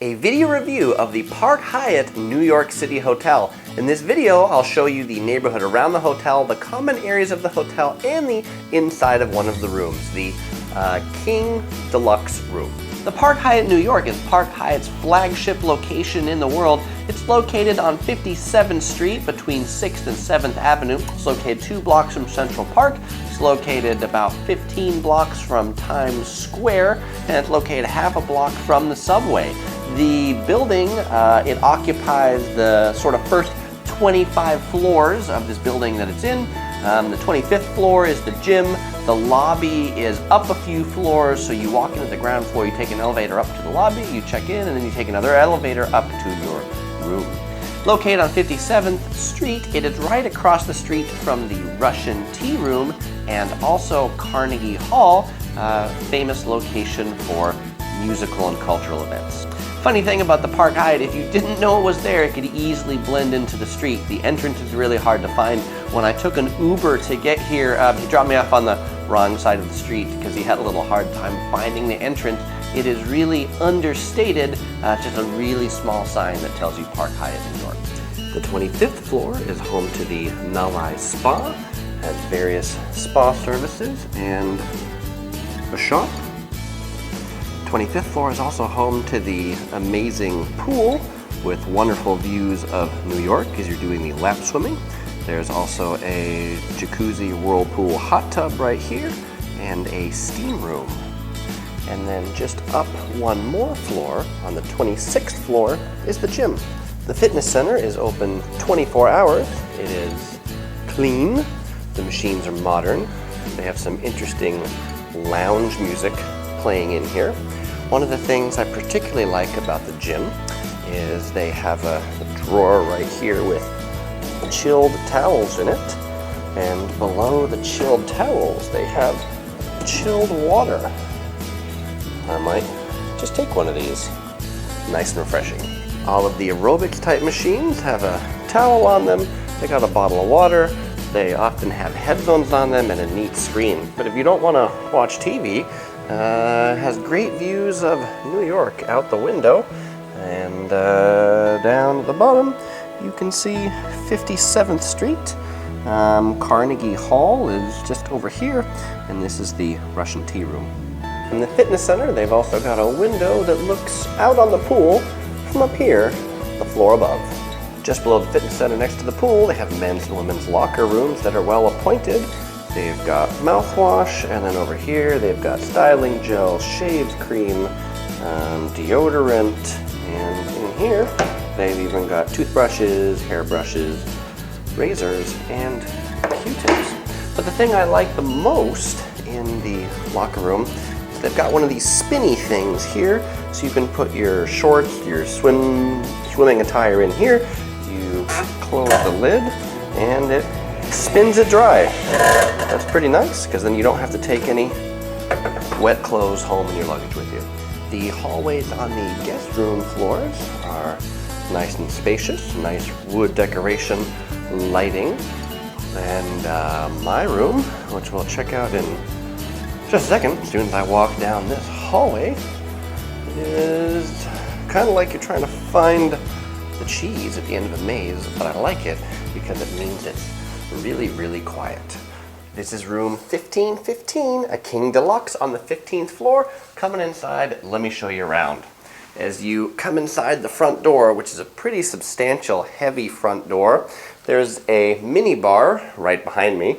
a video review of the Park Hyatt New York City Hotel. In this video, I'll show you the neighborhood around the hotel, the common areas of the hotel, and the inside of one of the rooms, the King Deluxe room. The Park Hyatt New York is Park Hyatt's flagship location in the world. It's located on 57th Street between 6th and 7th Avenue. It's located 2 blocks from Central Park. It's located about 15 blocks from Times Square, and it's located half a block from the subway. The building, it occupies the sort of first 25 floors of this building that it's in. The 25th floor is the gym. The lobby is up a few floors, so you walk into the ground floor, you take an elevator up to the lobby, you check in, and then you take another elevator up to your room. Located on 57th Street, it is right across the street from the Russian Tea Room and also Carnegie Hall, famous location for musical and cultural events. Funny thing about the Park Hyatt, if you didn't know it was there, it could easily blend into the street. The entrance is really hard to find. When I took an Uber to get here, he dropped me off on the wrong side of the street because he had a little hard time finding the entrance. It is really understated, just a really small sign that tells you Park Hyatt New York. The 25th floor is home to the Nalai Spa, has various spa services and a shop. 25th floor is also home to the amazing pool with wonderful views of New York as you're doing the lap swimming. There's also a jacuzzi whirlpool hot tub right here and a steam room. And then just up one more floor, on the 26th floor, is the gym. The fitness center is open 24 hours. It is clean. The machines are modern. They have some interesting lounge music playing in here. One of the things I particularly like about the gym is they have a drawer right here with chilled towels in it, and below the chilled towels they have chilled water. I might just take one of these. Nice and refreshing. All of the aerobics type machines have a towel on them. They got a bottle of water. They often have headphones on them and a neat screen. But if you don't want to watch TV, has great views of New York out the window, and down at the bottom you can see 57th Street. Carnegie Hall is just over here, and this is the Russian Tea Room. In the fitness center, they've also got a window that looks out on the pool from up here, the floor above. Just below the fitness center next to the pool, they have men's and women's locker rooms that are well appointed. They've got mouthwash, and then over here they've got styling gel, shave cream, deodorant, and in here they've even got toothbrushes, hairbrushes, razors, and Q-tips. But the thing I like the most in the locker room is they've got one of these spinny things here, so you can put your shorts, your swimming attire in here. You close the lid, and it spins it dry. That's pretty nice, because then you don't have to take any wet clothes home in your luggage with you. The hallways on the guest room floors are nice and spacious, nice wood decoration, lighting, and my room, which we'll check out in just a second, as soon as I walk down this hallway, is kind of like you're trying to find the cheese at the end of a maze, but I like it because it means it's really, really quiet. This is room 1515, a King Deluxe on the 15th floor. Coming inside, let me show you around. As you come inside the front door, which is a pretty substantial, heavy front door, there's a minibar right behind me.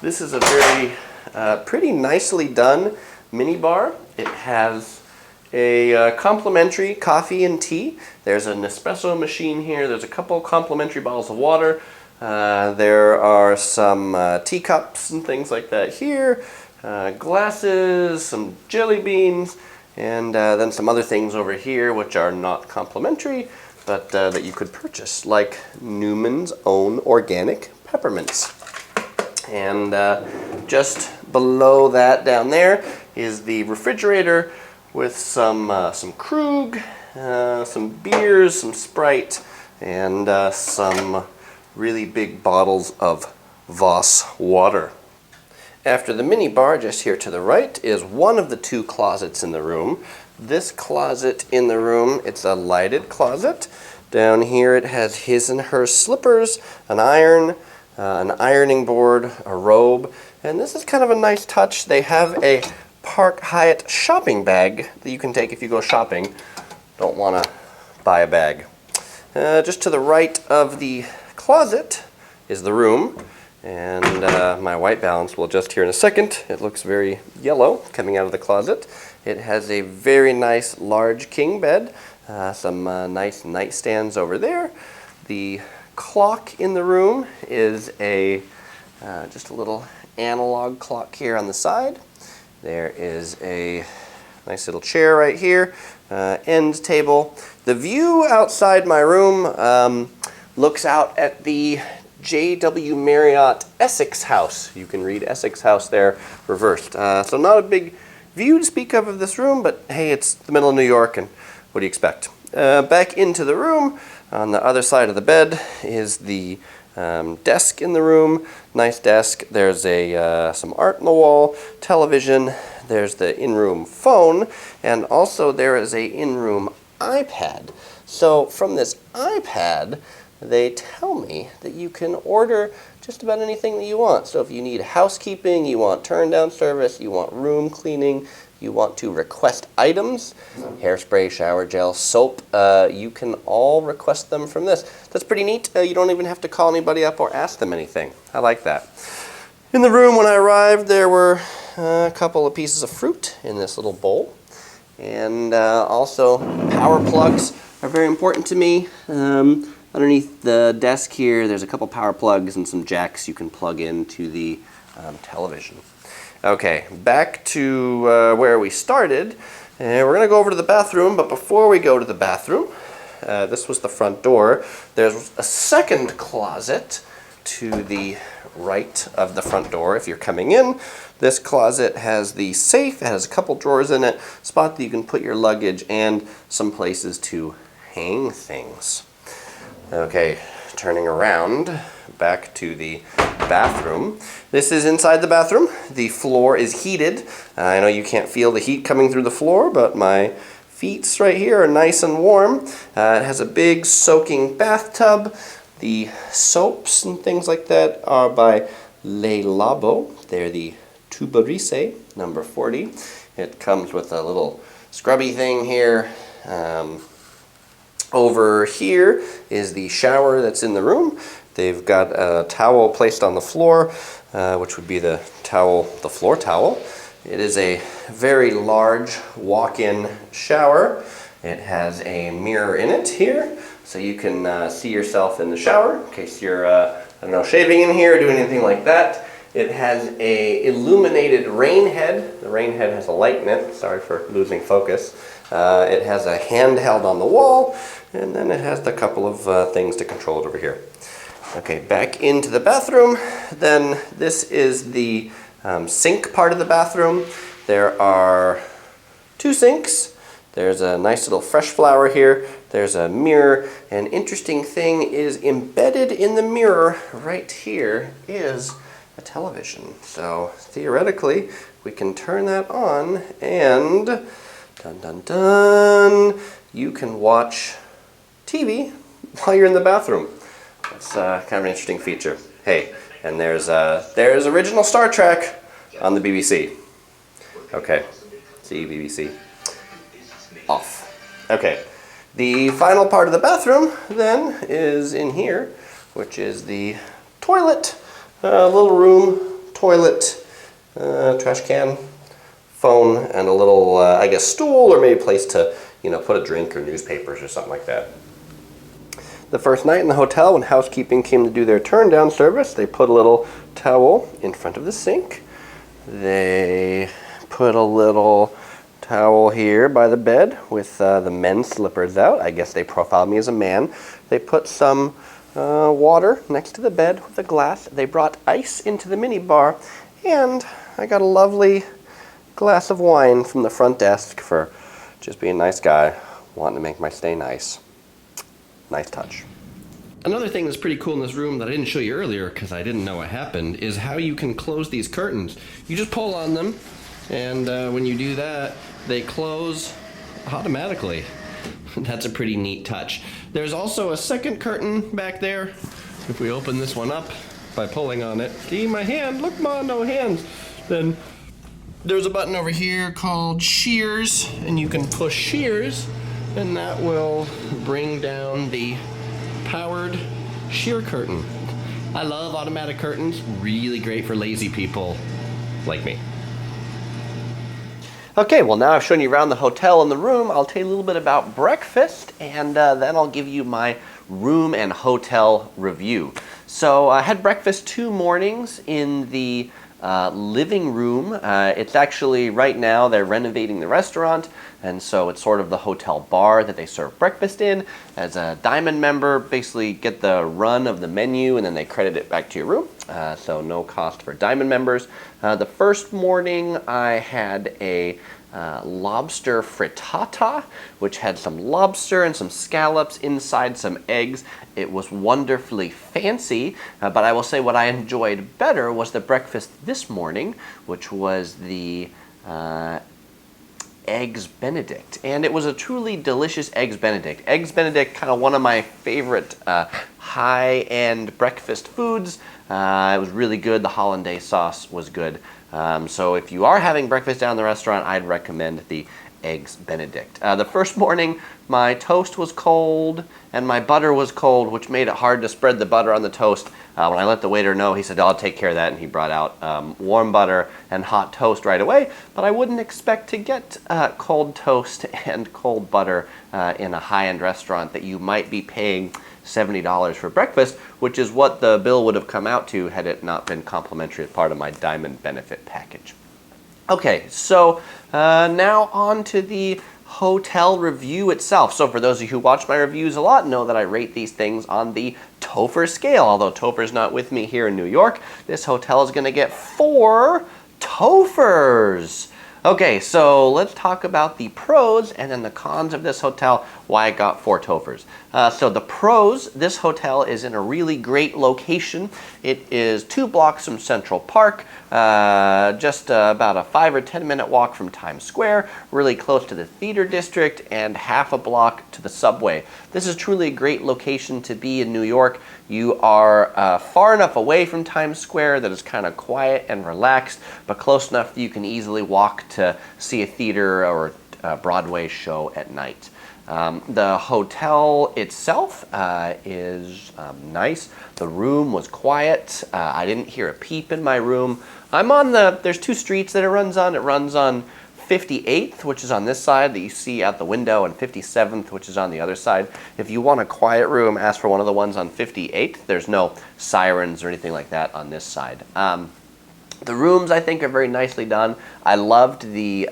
This is a very, pretty nicely done minibar. It has a complimentary coffee and tea. There's an espresso machine here. There's a couple complimentary bottles of water. There are some teacups and things like that here, glasses, some jelly beans, and then some other things over here which are not complimentary, but that you could purchase, like Newman's Own Organic Peppermints. And just below that down there is the refrigerator with some Krug, some beers, some Sprite, and some really big bottles of Voss water. After the minibar, just here to the right, is one of the 2 closets in the room. this closet in the room, it's a lighted closet. Down here it has his and her slippers, an iron, an ironing board, a robe, and this is kind of a nice touch. They have a Park Hyatt shopping bag that you can take if you go shopping. Don't want to buy a bag. Just to the right of the closet is the room, and my white balance will adjust here in a second. It looks very yellow coming out of the closet. It has a very nice large king bed, some nice nightstands over there. The clock in the room is a just a little analog clock here on the side. There is a nice little chair right here, end table. The view outside my room looks out at the J.W. Marriott Essex House. You can read Essex House there reversed. So not a big view to speak of this room, but hey, it's the middle of New York, and what do you expect? Back into the room, on the other side of the bed is the desk in the room. Nice desk. There's some art on the wall, television. There's the in-room phone, and also there is a in-room iPad. So from this iPad, they tell me that you can order just about anything that you want. So if you need housekeeping, you want turn-down service, you want room cleaning, you want to request items, hairspray, shower gel, soap, you can all request them from this. That's pretty neat. You don't even have to call anybody up or ask them anything. I like that. In the room when I arrived, there were a couple of pieces of fruit in this little bowl. And also power plugs are very important to me. Underneath the desk here, there's a couple power plugs and some jacks you can plug into the television. Okay, back to where we started. We're going to go over to the bathroom, but before we go to the bathroom, this was the front door. There's a second closet to the right of the front door if you're coming in. This closet has the safe. It has a couple drawers in it, spot that you can put your luggage, and some places to hang things. Okay, turning around back to the bathroom. This is inside the bathroom. The floor is heated. I know you can't feel the heat coming through the floor, but my feet right here are nice and warm. It has a big soaking bathtub. The soaps and things like that are by Le Labo. They're the Tuberice, number 40. It comes with a little scrubby thing here. Over here is the shower that's in the room. They've got a towel placed on the floor, which would be the floor towel. It is a very large walk-in shower. It has a mirror in it here, so you can see yourself in the shower in case you're, I don't know, shaving in here or doing anything like that. It has a illuminated rain head. The rain head has a light in it. Sorry for losing focus. It has a handheld on the wall, and then it has a couple of things to control it over here. Okay, back into the bathroom. Then this is the sink part of the bathroom. There are two sinks. There's a nice little fresh flower here. There's a mirror. An interesting thing is embedded in the mirror right here is a television. So theoretically, we can turn that on and dun dun dun, you can watch TV while you're in the bathroom. That's kind of an interesting feature. Hey, and there's original Star Trek on the BBC. Okay, see BBC. Off. Okay, the final part of the bathroom then is in here, which is the toilet. Little room, toilet, trash can, phone, and a little, I guess, stool or maybe a place to, put a drink or newspapers or something like that. The first night in the hotel, when housekeeping came to do their turn-down service, they put a little towel in front of the sink. They put a little towel here by the bed with the men's slippers out. I guess they profiled me as a man. They put some water next to the bed with a glass. They brought ice into the minibar, and I got a lovely glass of wine from the front desk for just being a nice guy, wanting to make my stay nice. Nice touch. Another thing that's pretty cool in this room that I didn't show you earlier because I didn't know what happened is how you can close these curtains. You just pull on them, and when you do that, they close automatically. That's a pretty neat touch. There's also a second curtain back there. If we open this one up by pulling on it, see my hand, look, Ma, no hands. Then there's a button over here called shears, and you can push shears, and that will bring down the powered sheer curtain. I love automatic curtains, really great for lazy people like me. Okay, well now I've shown you around the hotel and the room, I'll tell you a little bit about breakfast, and then I'll give you my room and hotel review. So I had breakfast 2 mornings in the living room. It's actually, right now, they're renovating the restaurant, and so it's sort of the hotel bar that they serve breakfast in. As a Diamond member, basically get the run of the menu, and then they credit it back to your room, so no cost for Diamond members. The first morning, I had a lobster frittata, which had some lobster and some scallops inside some eggs. It was wonderfully fancy, but I will say what I enjoyed better was the breakfast this morning, which was the Eggs Benedict. And it was a truly delicious Eggs Benedict. Eggs Benedict, kind of one of my favorite high-end breakfast foods. It was really good. The hollandaise sauce was good. So if you are having breakfast down in the restaurant, I'd recommend the Eggs Benedict. The first morning, my toast was cold and my butter was cold, which made it hard to spread the butter on the toast. When I let the waiter know, he said, I'll take care of that, and he brought out warm butter and hot toast right away. But I wouldn't expect to get cold toast and cold butter in a high-end restaurant that you might be paying $70 for breakfast, which is what the bill would have come out to had it not been complimentary as part of my Diamond benefit package. Okay, so now on to the hotel review itself. So for those of you who watch my reviews a lot know that I rate these things on the Topher scale. Although Topher's not with me here in New York, this hotel is going to get 4 Tophers. Okay, so let's talk about the pros and then the cons of this hotel, why I got 4 Tophers. So the pros, this hotel is in a really great location. It is 2 blocks from Central Park, just about a 5 or 10 minute walk from Times Square, really close to the theater district, and half a block to the subway. This is truly a great location to be in New York. You are far enough away from Times Square that it's kind of quiet and relaxed, but close enough that you can easily walk to see a theater or a Broadway show at night. The hotel itself is nice. The room was quiet. I didn't hear a peep in my room. There's 2 streets that it runs on. It runs on 58th, which is on this side that you see out the window, and 57th, which is on the other side. If you want a quiet room, ask for one of the ones on 58th. There's no sirens or anything like that on this side. The rooms, I think, are very nicely done. I loved the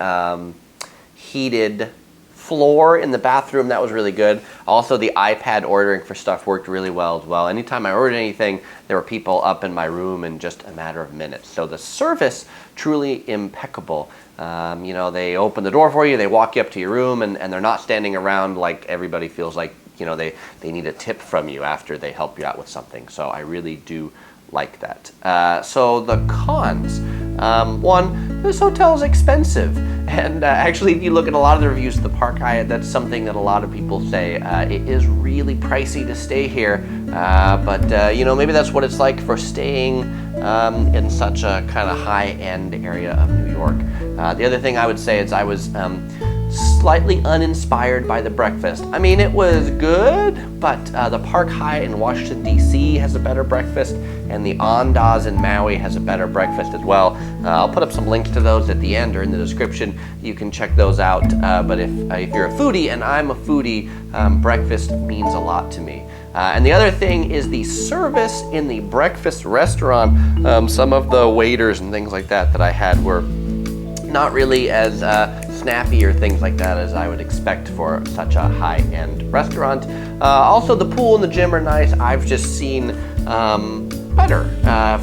heated floor in the bathroom. That was really good. Also, the iPad ordering for stuff worked really well as well. Anytime I ordered anything, there were people up in my room in just a matter of minutes. So the service, truly impeccable. You know, they open the door for you, they walk you up to your room, and they're not standing around like everybody feels like, you know, they need a tip from you after they help you out with something. So I really do like that. So the cons. 1, this hotel is expensive. And actually, if you look at a lot of the reviews of the Park Hyatt, that's something that a lot of people say. It is really pricey to stay here, but you know, maybe that's what it's like for staying in such a kind of high-end area of New York. The other thing I would say is I was slightly uninspired by the breakfast. I mean, it was good, but the Park Hyatt in Washington, D.C. has a better breakfast, and the Andaz in Maui has a better breakfast as well. I'll put up some links to those at the end or in the description. You can check those out. But if you're a foodie, and I'm a foodie, breakfast means a lot to me. And the other thing is the service in the breakfast restaurant. Some of the waiters and things like that I had were not really as snappy or things like that as I would expect for such a high-end restaurant. Also, the pool and the gym are nice. I've just seen better.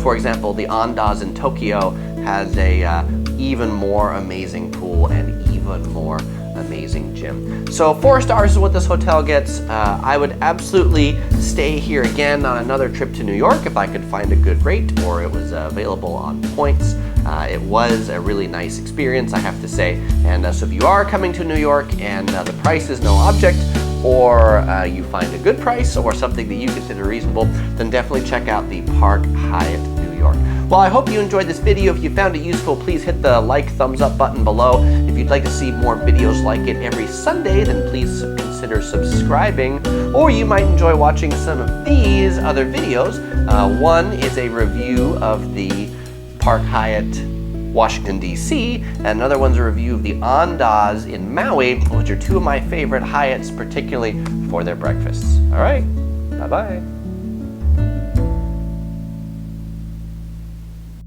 For example, the Andaz in Tokyo has a even more amazing pool and even more amazing gym. So 4 stars is what this hotel gets. I would absolutely stay here again on another trip to New York if I could find a good rate or it was available on points. It was a really nice experience, I have to say. And so if you are coming to New York and the price is no object, or you find a good price or something that you consider reasonable, then definitely check out the Park Hyatt New York. Well, I hope you enjoyed this video. If you found it useful, please hit the thumbs up button below. If you'd like to see more videos like it every Sunday, then please consider subscribing. Or you might enjoy watching some of these other videos. One is a review of the Park Hyatt Washington, D.C., and another one's a review of the Andaz in Maui, which are 2 of my favorite Hyatts, particularly for their breakfasts. All right, bye-bye.